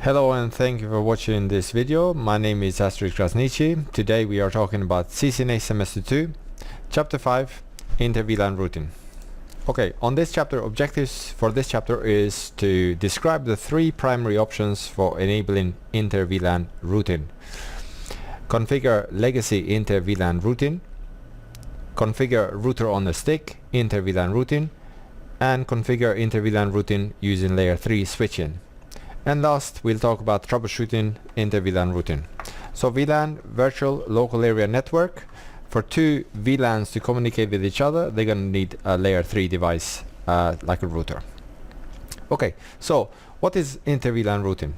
Hello and thank you for watching this video. My name is Astrid Krasniqi. Today we are talking about CCNA Semester 2, Chapter 5, Inter-VLAN Routing. Okay, on this chapter, objectives for this chapter is to describe the three primary options for enabling Inter-VLAN routing. Configure legacy Inter-VLAN routing, configure router on the stick Inter-VLAN routing, and configure Inter-VLAN routing using layer 3 switching. And last, we'll talk about troubleshooting Inter-VLAN routing. So VLAN, virtual local area network. For two VLANs to communicate with each other, they're going to need a layer 3 device like a router. Okay, so what is Inter-VLAN routing?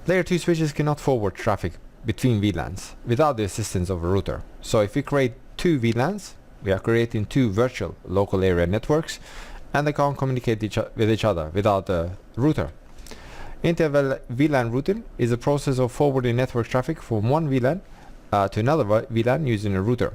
Layer 2 switches cannot forward traffic between VLANs without the assistance of a router. So if we create two VLANs, we are creating two virtual local area networks, and they can't communicate with each other without a router. Inter-VLAN routing is a process of forwarding network traffic from one VLAN to another VLAN using a router.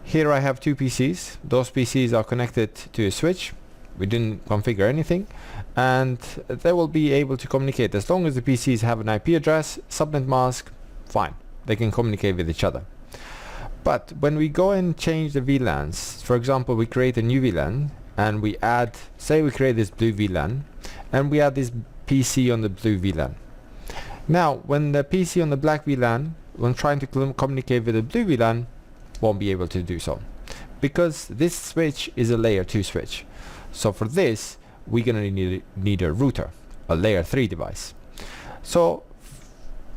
Here I have two PCs. Those PCs are connected to a switch. We didn't configure anything, and they will be able to communicate as long as the PCs have an IP address, subnet mask, fine. They can communicate with each other. But when we go and change the VLANs, for example, we create a new VLAN and we add, say we create this blue VLAN and we add this PC on the blue VLAN. Now when the PC on the black VLAN, when trying to communicate with the blue VLAN, won't be able to do so because this switch is a layer 2 switch. So for this we're gonna need a router, a layer 3 device. So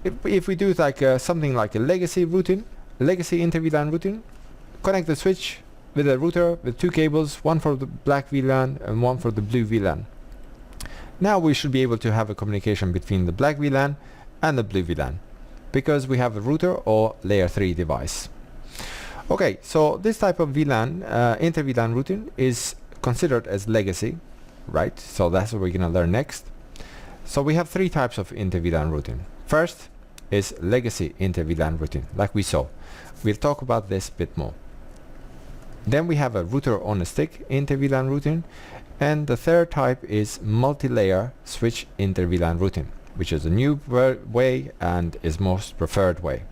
if we do it like something like a legacy routing, legacy Inter-VLAN routing, connect the switch with a router with two cables, one for the black VLAN and one for the blue VLAN. Now we should be able to have a communication between the black VLAN and the blue VLAN because we have a router or layer 3 device. Okay, so this type of VLAN, Inter-VLAN routing, is considered as legacy, right? So that's what we're gonna learn next. So we have three types of Inter-VLAN routing. First is legacy Inter-VLAN routing, like we saw. We'll talk about this a bit more. Then we have a router on a stick Inter-VLAN routing, and the third type is multi-layer switch Inter-VLAN routing, which is a new way and is most preferred way.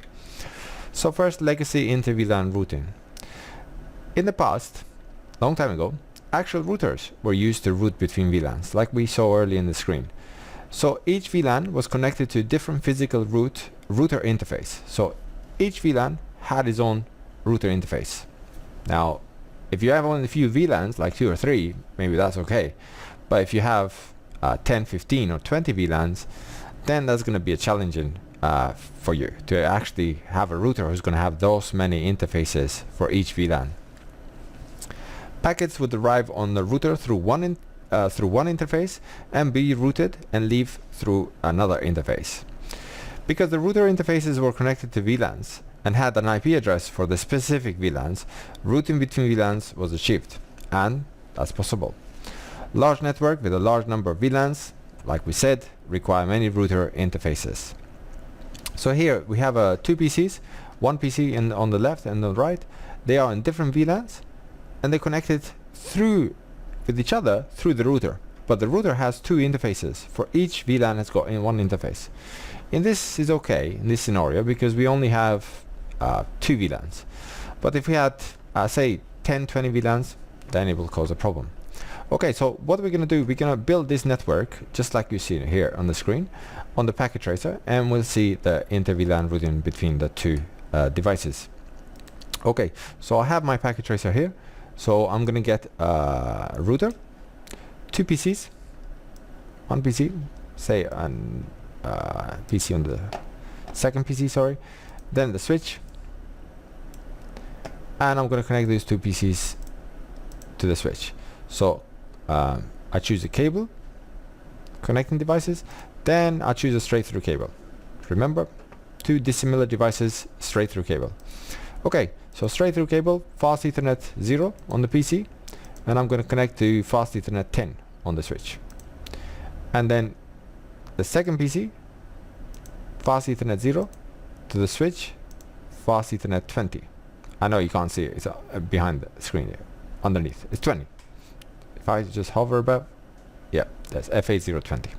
So first, legacy Inter-VLAN routing. In the past, long time ago, actual routers were used to route between VLANs, like we saw earlier in the screen. So each VLAN was connected to a different physical router interface. So each VLAN had its own router interface. Now, if you have only a few VLANs, like 2 or 3, maybe that's okay. But if you have 10, 15 or 20 VLANs, then that's going to be a challenging for you to actually have a router who's going to have those many interfaces for each VLAN. Packets would arrive on the router through one interface and be routed and leave through another interface. Because the router interfaces were connected to VLANs and had an IP address for the specific VLANs, routing between VLANs was achieved, and that's possible. Large network with a large number of VLANs, like we said, require many router interfaces. So here we have two PCs, one PC on the left and on the right. They are in different VLANs and they're connected with each other through the router, but the router has two interfaces. For each VLAN has got in one interface. In this is okay in this scenario because we only have two VLANs, but if we had say 10, 20 VLANs, then it will cause a problem. Okay, so what we're gonna do, we're gonna build this network just like you see here on the screen on the packet tracer, and we'll see the Inter-VLAN routing between the two devices. Okay, so I have my packet tracer here, so I'm gonna get a router, two PCs, one PC, say an PC on the second PC, sorry, then the switch, and I'm going to connect these two PCs to the switch. So I choose the cable, connecting devices, then I choose a straight through cable. Remember, two dissimilar devices, straight through cable. Okay, so straight through cable, fast Ethernet 0 on the PC, and I'm going to connect to fast Ethernet 10 on the switch. And then the second PC, fast Ethernet 0 to the switch, fast Ethernet 20. I know you can't see it, it's behind the screen here, underneath, it's 20. If I just hover above, yeah, that's F8020.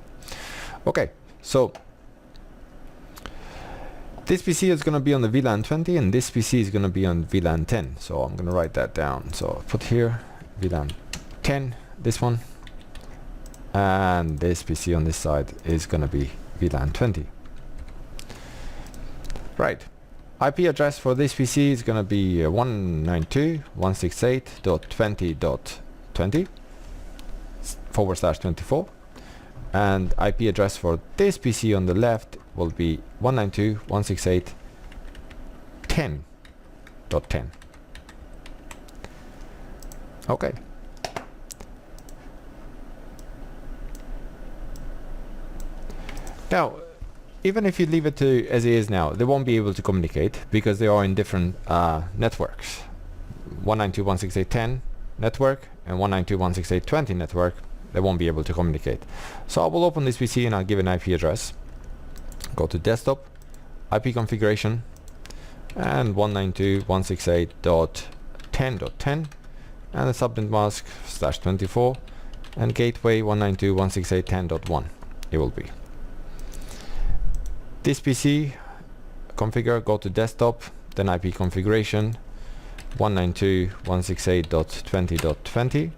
Okay, so This PC is going to be on the VLAN 20 and this PC is going to be on VLAN 10. So I'm going to write that down. So put here VLAN 10, this one, and this PC on this side is going to be VLAN 20. Right. IP address for this PC is going to be 192.168.20.20 and IP address for this PC on the left will be 192.168.10.10. Okay. Now, even if you leave it to as it is now, they won't be able to communicate because they are in different networks. 192.168.10 network and 192.168.20 network. They won't be able to communicate. So I will open this PC and I'll give an IP address. Go to desktop, IP configuration, and 192.168.10.10, and the subnet mask /24, and gateway 192.168.10.1. It will be. This PC configure, go to desktop, then IP configuration 192.168.20.20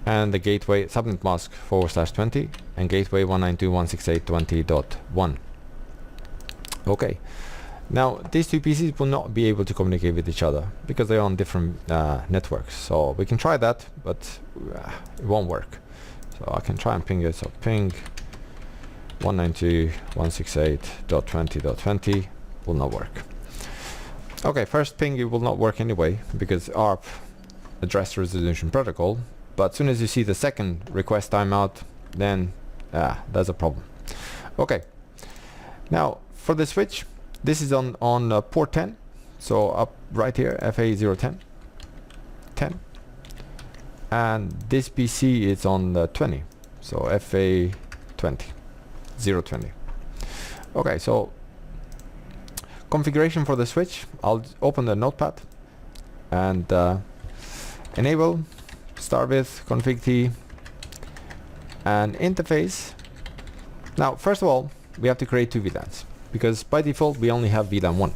and the gateway subnet mask /20 and gateway 192.168.20.1. Okay, now these two PCs will not be able to communicate with each other because they're on different networks. So we can try that, but it won't work. So I can try and ping it. So ping 192.168.20.20 will not work. Okay, first ping it will not work anyway because ARP address resolution protocol, but as soon as you see the second request timeout, then there's a problem. Okay, now for the switch, this is on port 10, so up right here, FA010 10, and this PC is on the 20, so FA20 020. Okay, so configuration for the switch, I'll open the notepad and enable, start with config T and interface. Now first of all we have to create two VLANs because by default we only have VLAN 1,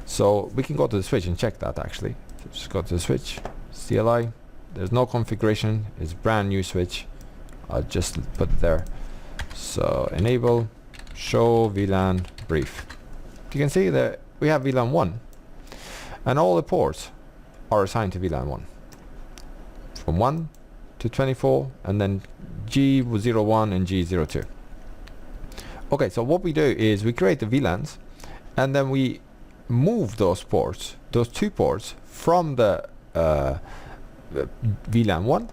so we can go to the switch and check that actually. So just go to the switch, CLI, there's no configuration, it's brand new switch. I'll just put it there. So enable, show VLAN brief. You can see that we have VLAN 1 and all the ports are assigned to VLAN 1 from 1 to 24 and then G01 and G02. Okay, so what we do is we create the VLANs and then we move those ports, those two ports from the VLAN 1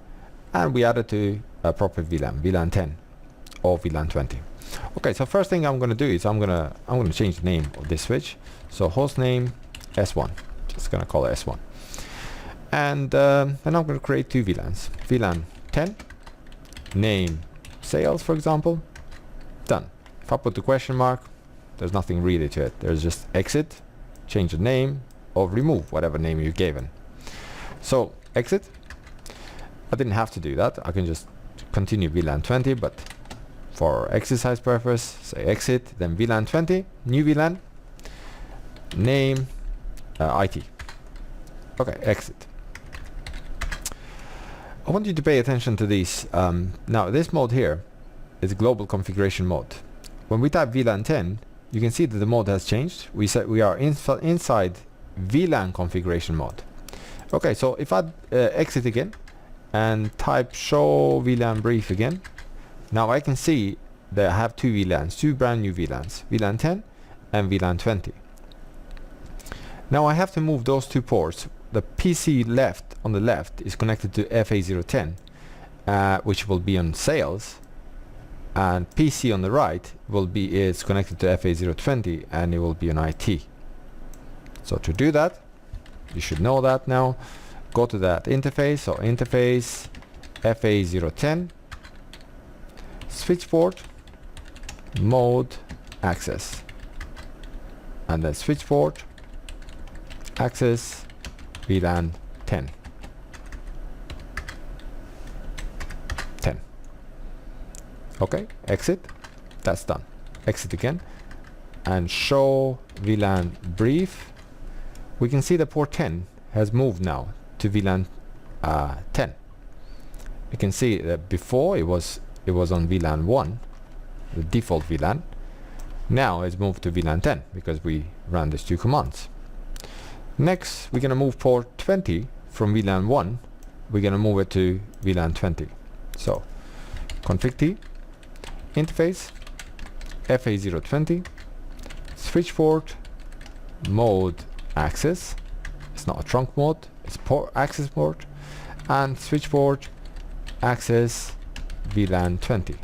and we add it to a proper VLAN, VLAN 10 or VLAN 20. Okay, so first thing I'm going to do is I'm going to change the name of this switch. So host name S1, just going to call it S1, and then I'm going to create two VLANs. VLAN 10, name sales, for example. Done. If I put the question mark, there's nothing really to it. There's just exit, change the name, or remove whatever name you've given. So exit. I didn't have to do that. I can just continue VLAN 20, but for exercise purpose, say exit, then VLAN 20, new VLAN, name, IT. Okay, exit. I want you to pay attention to these. Now this mode here is global configuration mode. When we type VLAN 10, you can see that the mode has changed. We said we are inside VLAN configuration mode. Okay, so if I exit again and type show VLAN brief again, now I can see that I have two VLANs, two brand new VLANs, VLAN 10 and VLAN 20. Now I have to move those two ports. The PC left on the left is connected to FA010, which will be on sales, and PC on the right is connected to FA020 and it will be on IT. So to do that, you should know that now. Go to that interface, so interface FA010, switch port, mode, access, and then switch port, access, VLAN 10. Okay, exit, that's done. Exit again, and show VLAN brief, we can see the port 10 has moved now to VLAN 10. You can see that before it was on VLAN 1, the default VLAN. Now it's moved to VLAN 10 because we ran these two commands. Next, we're gonna move port 20 from VLAN 1. We're gonna move it to VLAN 20. So config T, interface, FA020, switch port, mode access. It's not a trunk mode, it's port access port, and switch port access VLAN 20.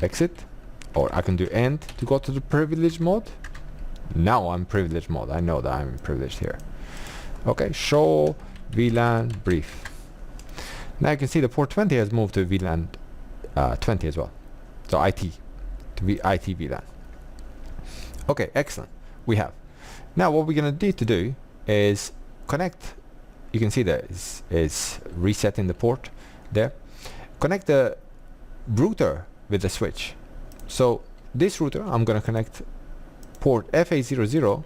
Exit, or I can do end to go to the privilege mode. Now I'm privileged mode. I know that I'm privileged here. Okay, show VLAN brief. Now you can see the port 20 has moved to VLAN 20 as well. So IT to be IT VLAN. Okay, excellent. We have. Now what we're gonna need to do is connect. You can see that it's resetting the port there. Connect the router with the switch. So this router, I'm gonna connect port FA00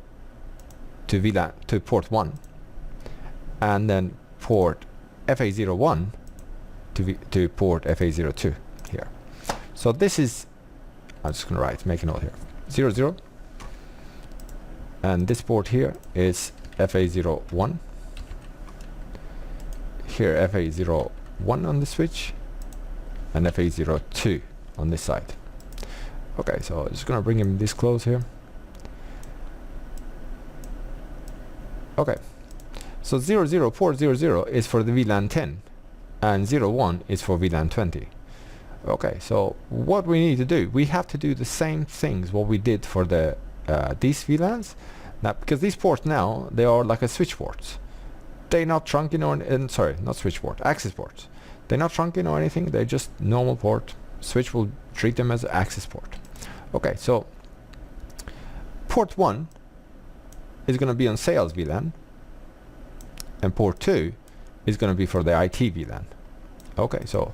to VLAN to port 1, and then port FA01 to port FA02 here. So this is, I'm just gonna make a note here, 00, and this port here is FA01. Here FA01 on the switch, and FA02 on this side. Okay, so I'm just gonna bring him this close here. Okay, so 00 port 00 is for the VLAN 10, and 01 is for VLAN 20. Okay, so what we need to do, we have to do the same things what we did for the these VLANs. Now, because these ports now, they are like a switch ports. They're not trunking or sorry, not switch port, access ports. They're not trunking or anything. They're just normal port. Switch will treat them as an access port. Okay, so port 1 is going to be on sales VLAN, and port 2 is going to be for the IT VLAN. Okay, so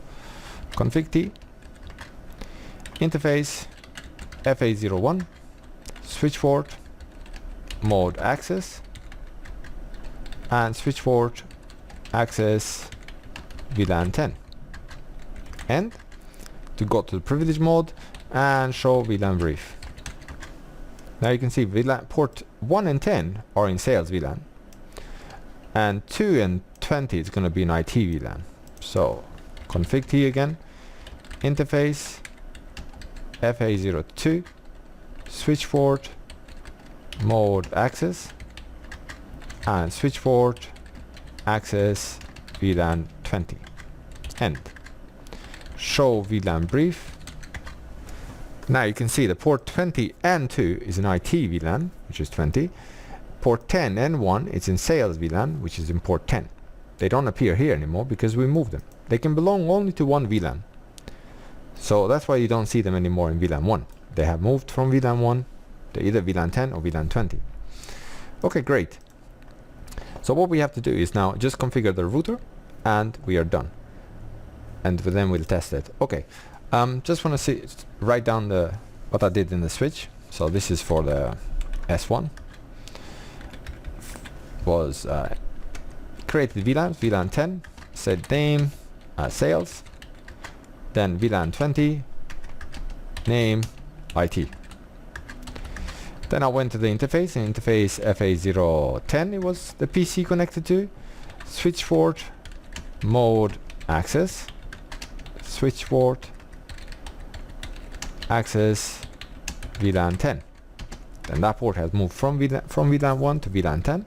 config T, interface FA01, switch port, mode access, and switch port access VLAN 10. And to go to the privilege mode and show VLAN brief. Now you can see VLAN port 1 and 10 are in sales VLAN, and 2 and 20 is going to be in IT VLAN. So config T again, interface FA02, switch port, mode access, and switch port access VLAN 20. End. Show VLAN brief. Now you can see the port 20 and 2 is in IT VLAN, which is 20. Port 10 and 1 is in sales VLAN, which is in port 10. They don't appear here anymore because we moved them. They can belong only to one VLAN. So that's why you don't see them anymore in VLAN 1. They have moved from VLAN 1 to either VLAN 10 or VLAN 20. Okay, great. So what we have to do is now just configure the router, and we are done. And then we'll test it. Okay, just want to write down what I did in the switch. So this is for the S1. Was created VLAN, VLAN 10, set name, sales, then VLAN 20, name, IT. Then I went to the interface, and interface FA010 it was the PC connected to, switch port, mode access, switch port, access VLAN 10. Then that port has moved from VLAN 1 to VLAN 10.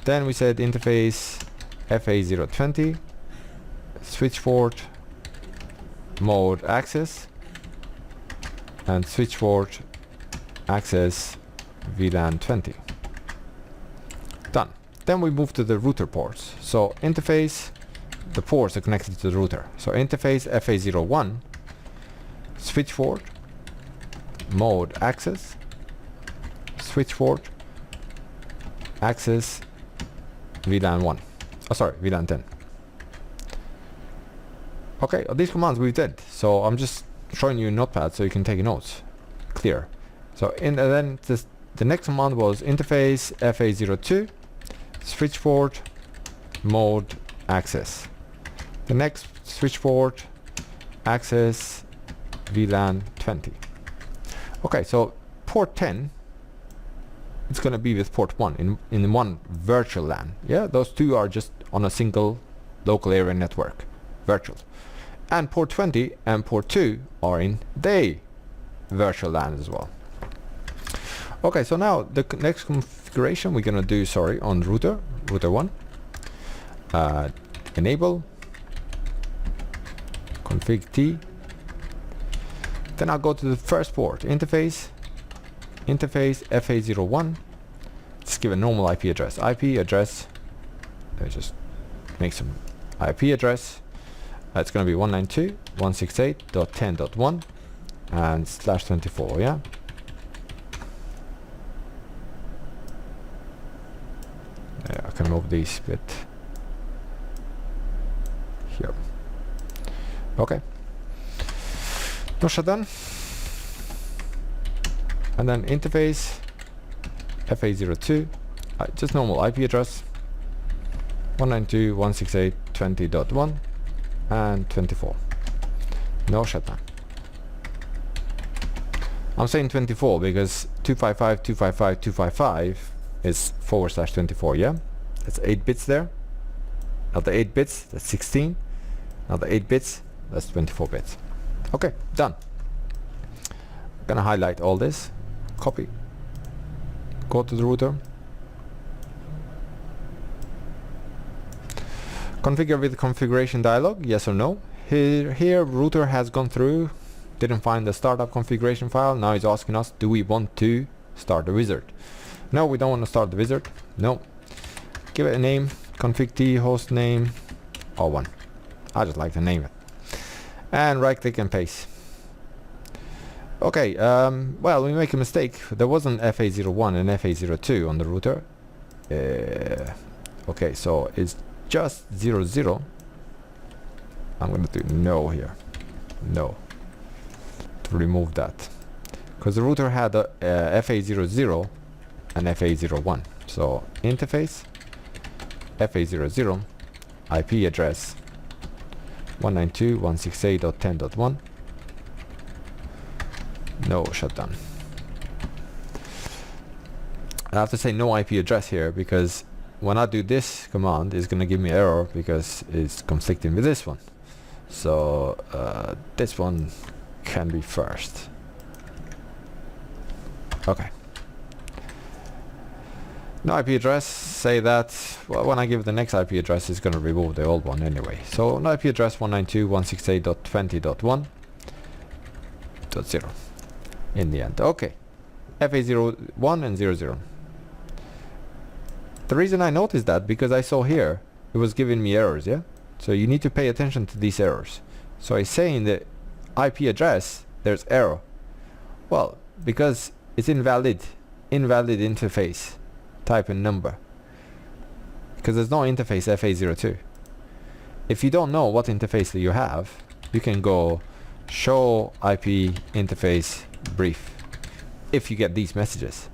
Then we said interface FA020, switch port, mode access, and switch port access VLAN 20. Done. Then we move to the router ports. So interface, the ports are connected to the router. So interface FA01, switch port, mode access, switch port, access VLAN 1. Oh, sorry, VLAN 10. Okay, these commands we did. So I'm just showing you a notepad so you can take notes. Clear. So then the next command was interface FA02 switch port mode access. The next switch port access VLAN 20. Okay, so port 10, it's gonna be with port 1 in one virtual LAN. Yeah, those two are just on a single local area network, virtual. And port 20 and port 2 are in the virtual LAN as well. Okay, so now the next configuration we're gonna do, on router 1. Enable config T. Then I'll go to the first port, interface FA01. Just give a normal IP address. Let me just make some IP address. It's going to be 192.168.10.1 and /24, yeah? I can move these a bit here. Okay. No shutdown. And then interface FA02, just normal IP address 192.168.20.1 and 24. No shutdown. I'm saying 24 because 255.255.255 is /24, yeah? That's 8 bits there. Now the 8 bits, that's 16. Now the 8 bits, that's 24 bits. Okay, done. I'm gonna highlight all this. Copy. Go to the router. Configure with configuration dialog, yes or no. Here router has gone through, didn't find the startup configuration file. Now it's asking us, do we want to start the wizard? No, we don't want to start the wizard. No. Give it a name, config T, host name, R1. I just like to name it. And right click and paste. Okay, well, we make a mistake. There wasn't FA01 and FA02 on the router. Okay, so it's just 00. I'm gonna do no here. No. To remove that. Because the router had a FA00 and FA01. So interface FA00 IP address 192.168.10.1. No shutdown. I have to say no IP address here because when I do this command, it's gonna give me error because it's conflicting with this one. So this one can be first. Okay. No IP address, say that. Well, when I give the next IP address, it's gonna remove the old one anyway. So no IP address 192.168.20.1.0 in the end. Okay. FA01 and 00. The reason I noticed that because I saw here it was giving me errors, yeah? So you need to pay attention to these errors. So I say in the IP address there's error. Well, because it's invalid interface type and number. Because there's no interface FA02. If you don't know what interface that you have, you can go show IP interface brief. If you get these messages,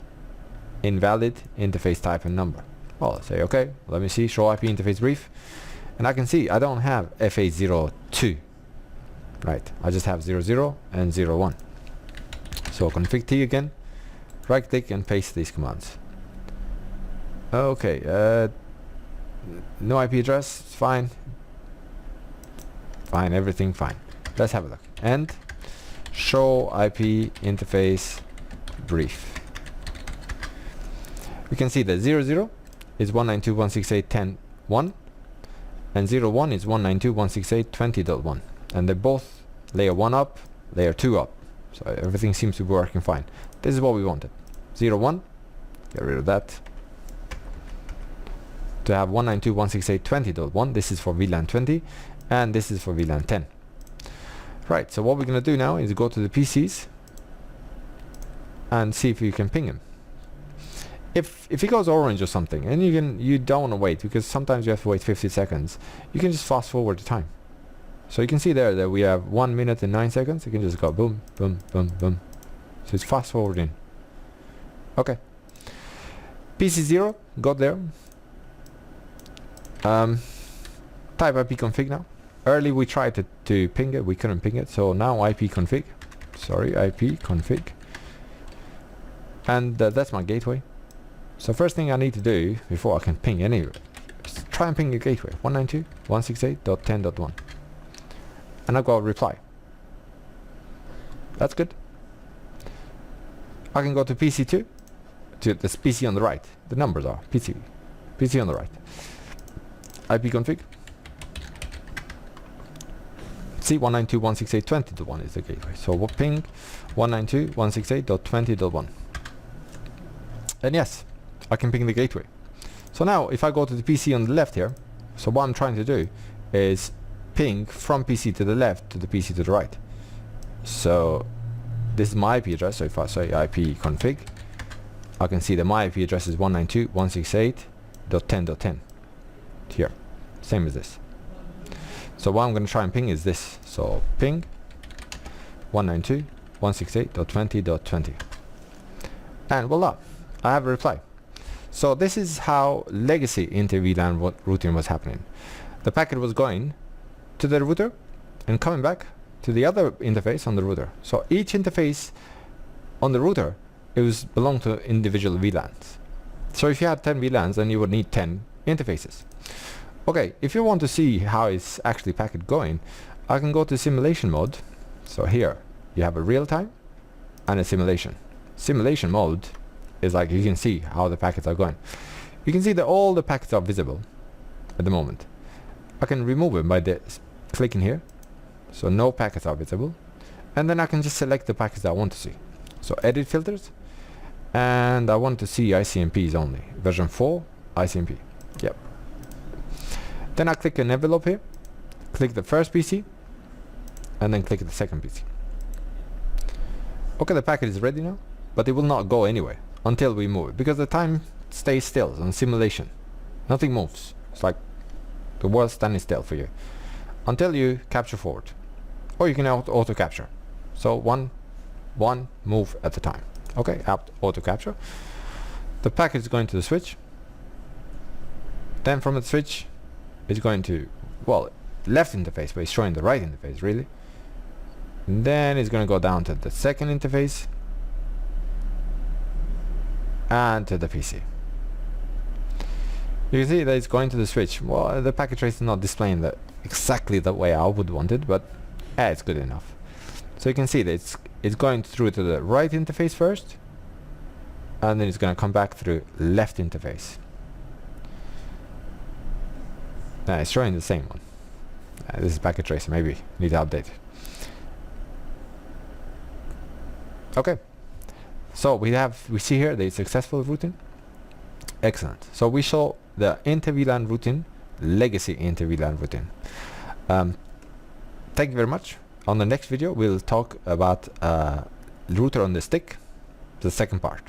invalid interface type and number. Well, say okay, let me see, show IP interface brief, and I can see I don't have FA02, right? I just have 00 and 01. So config T again, right click and paste these commands. Okay, no IP address, it's fine. Fine, everything fine. Let's have a look. And show IP interface brief. We can see that 00 is 192.168.10.1 and 01 is 192.168.20.1, and they're both layer 1 up, layer 2 up. So everything seems to be working fine. This is what we wanted. 01, get rid of that. To have 192.168.20.1, this is for VLAN 20 and this is for VLAN 10. Right, so what we're gonna do now is go to the PCs and see if you can ping him. If it goes orange or something, and you don't want to wait because sometimes you have to wait 50 seconds, you can just fast forward the time. So you can see there that we have 1 minute and 9 seconds. You can just go boom, boom, boom, boom. So it's fast forwarding Okay. PC0, got there. Type ipconfig now. Early we tried to ping it, we couldn't ping it, so now ipconfig. Sorry, ipconfig. And that's my gateway. So first thing I need to do before I can ping any is try and ping a gateway 192.168.10.1, and I've got a reply. That's good. I can go to PC2, to this PC on the right. The numbers are PC on the right. ipconfig. See, 192.168.20.1 is the gateway. So we'll ping 192.168.20.1. And yes, I can ping the gateway. So now if I go to the PC on the left here, so what I'm trying to do is ping from PC to the left to the PC to the right. So this is my IP address, so if I say ipconfig, I can see that my IP address is 192.168.10.10 here, same as this. So what I'm going to try and ping is this, so ping 192.168.20.20, and voila, I have a reply. So this is how legacy Inter-VLAN routing was happening. The packet was going to the router and coming back to the other interface on the router. So each interface on the router, it was belonged to individual VLANs. So if you had 10 VLANs, then you would need 10 interfaces. Okay, if you want to see how it's actually packet going, I can go to simulation mode. So here you have a real time and a simulation. Simulation mode is like you can see how the packets are going. You can see that all the packets are visible at the moment. I can remove them by clicking here, so no packets are visible, and then I can just select the packets I want to see. So edit filters, and I want to see ICMPs only, version 4 ICMP. Yep. Then I click an envelope here, click the first PC, and then click the second PC. Okay, the packet is ready now, but it will not go anywhere until we move it, because the time stays still on simulation. Nothing moves. It's like the world standing still for you until you capture forward, or you can auto capture. So one move at a time. Okay, auto capture. The packet is going to the switch. Then from the switch, it's going to, well, left interface, but it's showing the right interface really. And then it's going to go down to the second interface and to the PC. You can see that it's going to the switch. Well, the packet trace is not displaying that exactly the way I would want it, but it's good enough. So you can see that it's going through to the right interface first, and then it's going to come back through left interface. It's showing the same one. This is packet tracer, maybe need to update it. Okay, so we see here the successful routing. Excellent. So we saw the Inter-VLAN routing, legacy Inter-VLAN routing. Thank you very much. On the next video we'll talk about router on the stick, the second part.